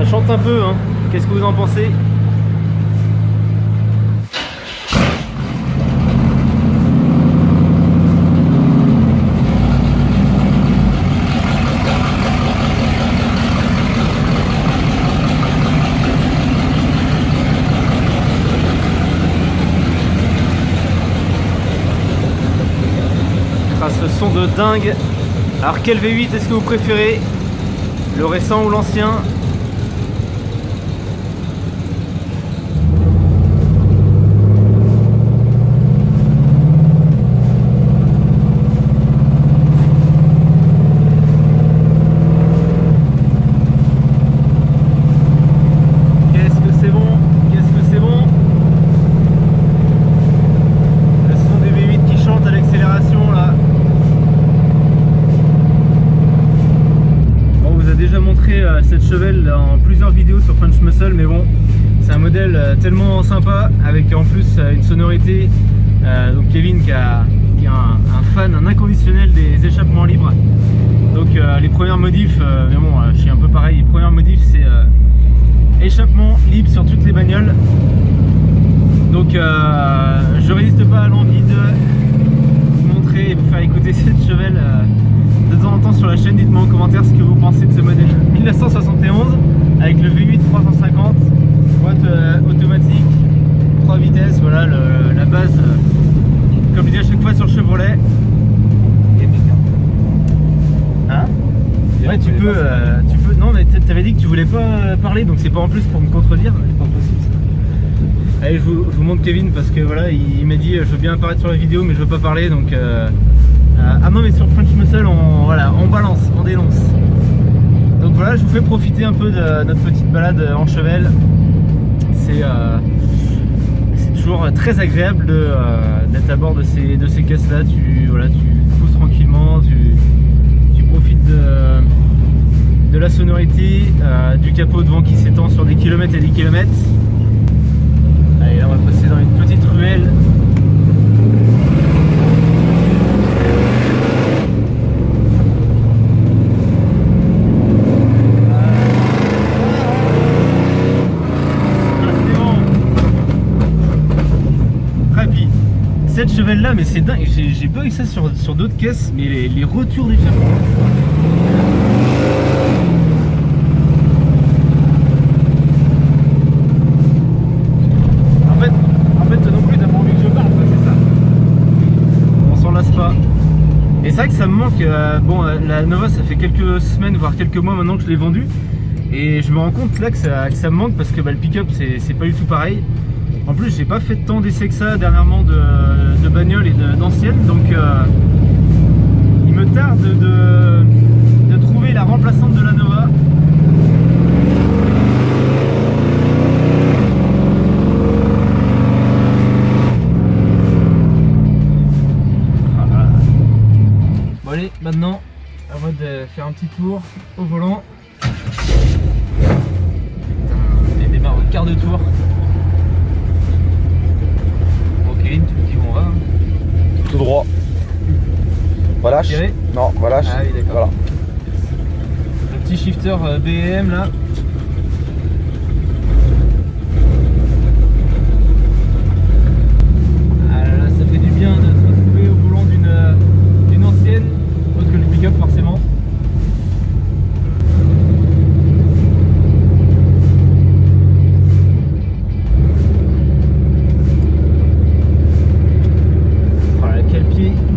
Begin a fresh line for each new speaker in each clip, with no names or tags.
Ça chante un peu, hein. Qu'est-ce que vous en pensez? Ce son de dingue. Alors quel V8 est-ce que vous préférez? Le récent ou l'ancien? Qu'est-ce que c'est bon? Qu'est-ce que c'est bon? Le son des V8 qui chante à l'accélération là. Déjà montré cette Chevelle dans plusieurs vidéos sur French Muscle, mais bon, c'est un modèle tellement sympa avec en plus une sonorité. Donc Kevin qui est un fan, un inconditionnel des échappements libres. Donc les premières modifs, mais bon, je suis un peu pareil. Les premières modifs, c'est échappement libre sur toutes les bagnoles. Donc je résiste pas à l'envie de vous montrer et vous faire écouter cette Chevelle. De temps en temps sur la chaîne, dites-moi en commentaire ce que vous pensez de ce modèle 1971 avec le V8 350, boîte automatique, 3 vitesses, voilà la base, comme je dis à chaque fois sur Chevrolet. Hein? Ouais, tu peux, non mais t'avais dit que tu voulais pas parler, donc c'est pas en plus pour me contredire, c'est pas possible ça. Allez, je vous montre Kevin parce que voilà, il m'a dit je veux bien apparaître sur la vidéo mais je veux pas parler, donc ah non mais sur French Muscle on balance, on dénonce. Donc voilà, je vous fais profiter un peu de notre petite balade en Chevelle. C'est toujours très agréable d'être à bord de ces caisses là. Tu pousses tranquillement, tu profites de la sonorité, du capot devant qui s'étend sur des kilomètres et des kilomètres. Allez, là on va passer dans une petite ruelle. Cette Chevelle là, mais c'est dingue, j'ai pas eu ça sur d'autres caisses, mais les retours du Japon. En fait non plus t'as pas envie que je parle, c'est ça. On s'en lasse pas. Et c'est vrai que ça me manque, bon la Nova ça fait quelques semaines, voire quelques mois maintenant que je l'ai vendue. Et je me rends compte là que ça me manque parce que le pick-up c'est pas du tout pareil. En plus, j'ai pas fait tant d'essais que ça dernièrement de bagnoles et d'anciennes, donc il me tarde de trouver la remplaçante de la Nova. Voilà. Bon allez, maintenant, à moi de faire un petit tour au volant. Et démarre au quart de tour. Kevin, tu me dis où on va?
Tout droit. Relâche. Non, relâche.
Ah oui, d'accord.
Voilà.
Le petit shifter BM là. Ah là, ça fait du bien de se retrouver au volant d'une ancienne, autre que le pick-up forcément.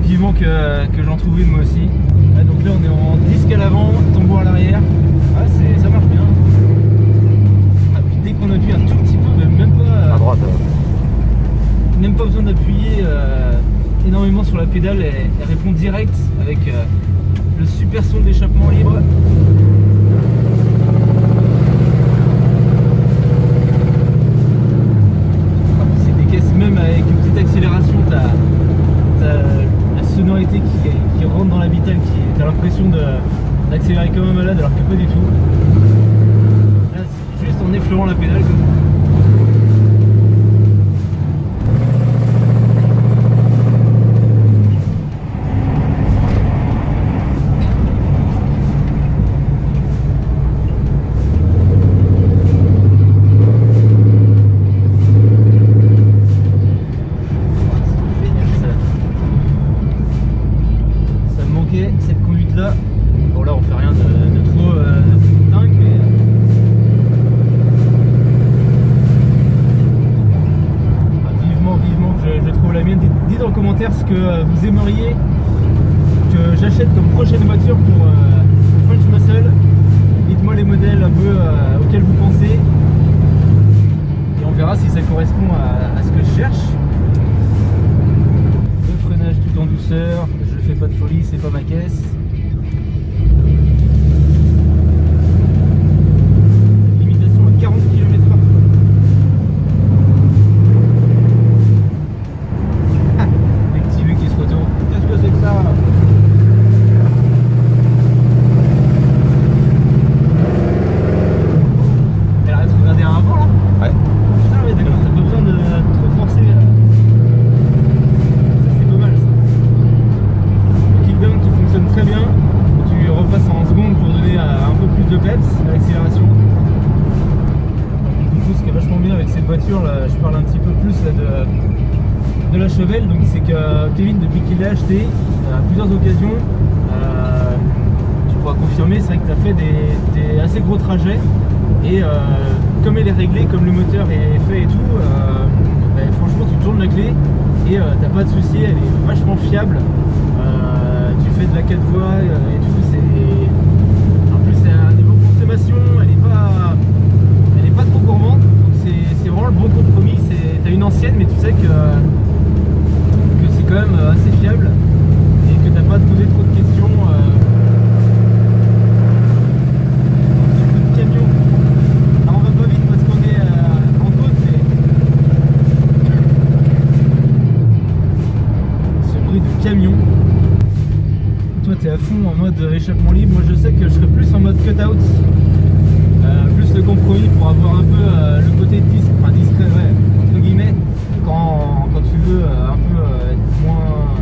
Vivement que j'en trouve une moi aussi. Ah, donc là on est en disque à l'avant, tombeau à l'arrière. Ah, ça marche bien. Ah, puis dès qu'on appuie un tout petit peu, même pas
À droite.
même pas besoin d'appuyer énormément sur la pédale, elle répond direct avec le super son d'échappement libre. C'est des caisses même avec une petite accélération, t'as la sonorité qui rentre dans l'habital, t'as l'impression d'accélérer comme un malade alors que pas du tout. Là c'est juste en effleurant la pédale comme ça. là on fait rien de trop dingue, mais vivement que je trouve la mienne. Dites en commentaire ce que vous aimeriez que j'achète comme prochaine voiture pour French Muscle. Dites-moi les modèles un peu auxquels vous pensez et on verra si ça correspond à ce que je cherche. Le freinage tout en douceur, je fais pas de folie, c'est pas ma caisse. Limitation à 40 km/h. Activé qui se retourne. Qu'est-ce que c'est que ça? Elle arrête de regarder un avant là?
Ouais.
Putain, mais d'accord, t'as pas besoin de trop forcer là. Ça c'est pas mal ça. Le kickdown qui fonctionne très bien. Tu repasses en seconde pour donner un peu plus de peps à l'accélération. Du coup, ce qui est vachement bien avec cette voiture là, je parle un petit peu plus là, de la Chevelle, donc c'est que Kevin, depuis qu'il l'a acheté à plusieurs occasions, tu pourras confirmer, c'est vrai que tu as fait des assez gros trajets et comme elle est réglée, comme le moteur est fait et tout, franchement tu tournes la clé et t'as pas de souci, elle est vachement fiable. Tu fais de la 4 voies et tout, en plus c'est un niveau consommation, elle est pas trop gourmande, donc c'est vraiment le bon compromis. T'as une ancienne mais tu sais que c'est quand même assez fiable et que t'as pas à te poser trop de questions. Un petit coup de camion. Alors on va pas vite parce qu'on est en côte, mais ce bruit de camion. Toi t'es à fond en mode échappement libre, moi je sais que je serais plus en mode cut-out, plus le compromis pour avoir un peu le côté discret, ouais, entre guillemets, quand tu veux un peu être moins,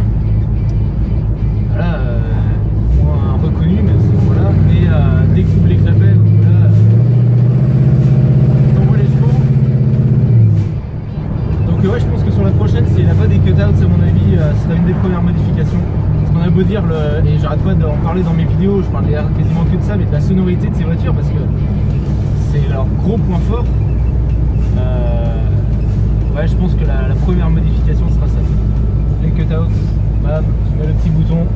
voilà, moins reconnu, même si voilà, mais dès que tu ouvres les clapets, voilà, t'envoies les chevaux. Donc ouais, je pense que sur la prochaine, s'il n'y a pas des cutouts, à mon avis, ce sera une des premières modifications. Parce qu'on a beau dire, et j'arrête pas d'en parler dans mes vidéos, je parle quasiment que de ça, mais de la sonorité de ces voitures, parce que c'est leur gros point fort. Ouais, je pense que la première modification sera ça. Les cutouts, bam, tu mets le petit bouton.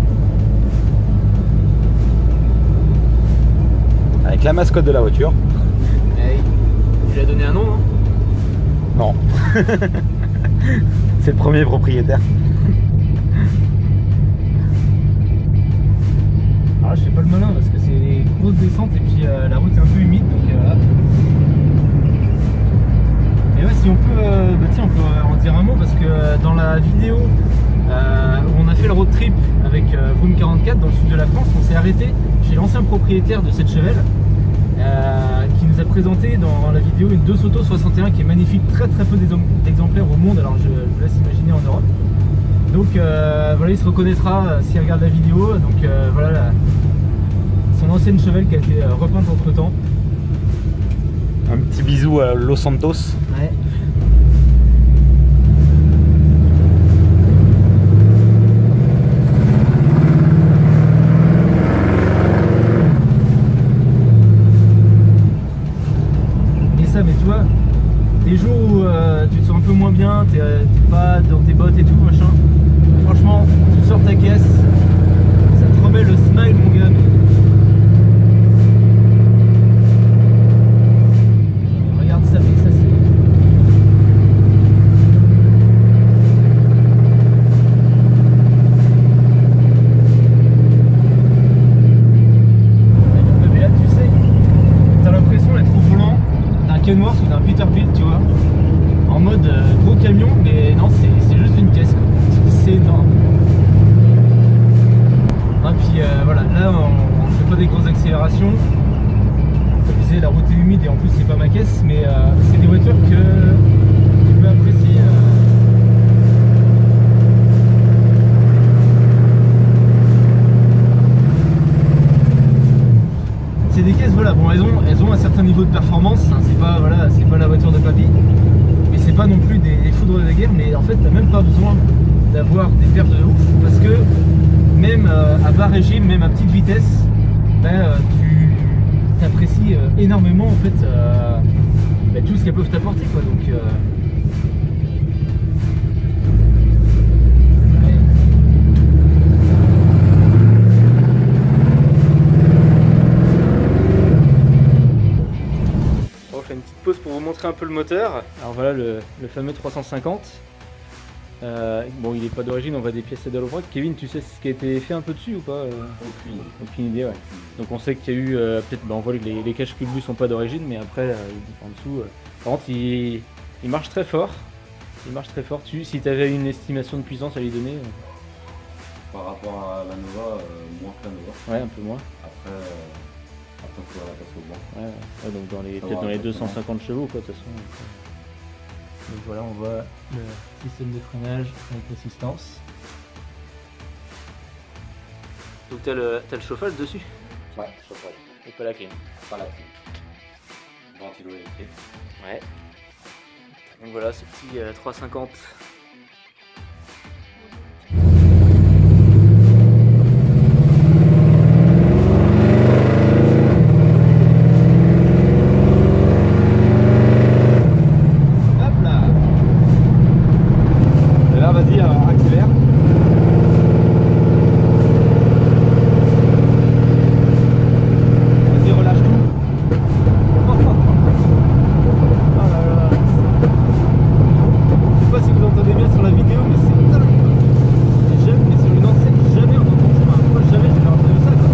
Avec la mascotte de la voiture.
Hey, tu lui as donné un nom, non?
Non. C'est le premier propriétaire.
Alors je fais pas le malin parce que c'est des grosses descentes et puis la route est un peu humide, donc voilà. Et ouais, si on peut, tiens, on peut en dire un mot parce que dans la vidéo où on a fait le road trip avec Vroom 44 dans le sud de la France, on s'est arrêté chez l'ancien propriétaire de cette Chevelle qui nous a présenté dans la vidéo une DeSoto 61 qui est magnifique, très peu d'exemplaires au monde, alors je vous laisse imaginer en Europe. Donc voilà, il se reconnaîtra s'il regarde la vidéo. Donc voilà son ancienne Chevelle qui a été repeinte entre temps.
Un petit bisou à Los Santos.
Ouais. Et ça, mais tu vois, des jours où tu te sens un peu moins bien, t'es pas dans tes bottes et tout, machin, franchement, tu sors ta caisse, ça te remet le smile, mon gars. Regarde ça, mais ça c'est... Mais là, tu sais, t'as l'impression d'être au volant d'un Kenworth ou d'un Peterbilt, tu vois, en mode gros camion, mais non, c'est juste une caisse, quoi. C'est énorme. Et puis voilà, là on ne fait pas des grosses accélérations. Comme je disais, la route est humide et en plus c'est pas ma caisse, mais c'est des voitures que tu peux apprécier. C'est des caisses, voilà, bon, elles ont un certain niveau de performance, hein, c'est pas, voilà, c'est pas la voiture de papy, mais c'est pas non plus des foudres de la guerre, mais en fait t'as même pas besoin d'avoir des perfs de ouf, parce que même à bas régime, même à petite vitesse, tu apprécies énormément en fait tout ce qu'elles peuvent t'apporter quoi. Donc ouais. On fait une petite pause pour vous montrer un peu le moteur. Alors voilà le fameux 350. Bon, il est pas d'origine, on voit des pièces d'Allovrac. Kevin, tu sais ce qui a été fait un peu dessus ou pas? Aucune idée, ouais. Donc on sait qu'il y a eu peut-être, on voit que les caches culbus sont pas d'origine, mais après en dessous. Par contre, il marche très fort. Il marche très fort. Si tu avais une estimation de puissance à lui donner.
Par rapport à la Nova, moins que la Nova.
Ouais, un peu moins.
Après il faudra la passer au banc.
Ouais, donc peut-être dans les 250 chevaux quoi, de toute façon. Donc voilà, on voit le système de freinage avec l'assistance. Donc t'as le chauffage dessus?
Ouais, chauffage.
Et pas la clim.
Pas la clim. Ventilo électrique.
Ouais. Donc voilà ce petit 350.
Vas-y, accélère. Vas-y, relâche tout. Oh là là. Je sais pas si vous entendez bien sur la vidéo, mais c'est dingue. Mais sur une enseigne, jamais on entend ça. Enfin, moi, jamais j'ai entendu ça. Quoi.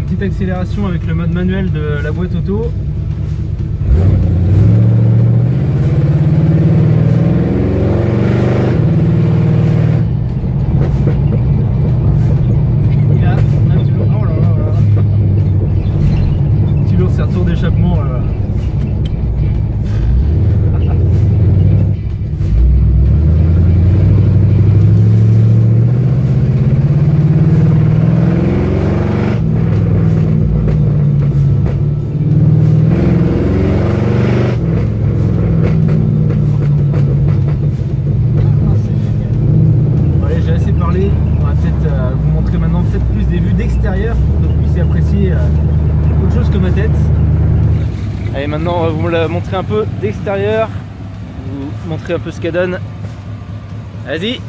Petite accélération avec le mode manuel de la boîte auto. Il a un petit lourd, oh là là là. Petit lourd, c'est retour d'échappement. Vous montrer maintenant peut-être plus des vues d'extérieur, donc vous puissiez apprécier autre chose que ma tête. Allez, maintenant on va vous la montrer un peu d'extérieur, vous montrer un peu ce qu'elle donne. Vas-y.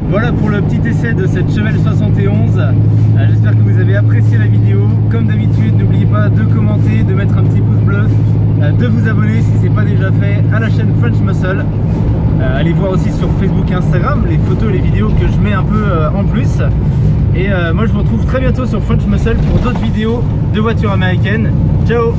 Voilà pour le petit essai de cette Chevelle 71. J'espère que vous avez apprécié la vidéo. Comme d'habitude, n'oubliez pas de commenter, de mettre un petit pouce bleu, de vous abonner si ce n'est pas déjà fait à la chaîne French Muscle. Allez voir aussi sur Facebook et Instagram les photos et les vidéos que je mets un peu en plus. Et moi je vous retrouve très bientôt sur French Muscle pour d'autres vidéos de voitures américaines. Ciao!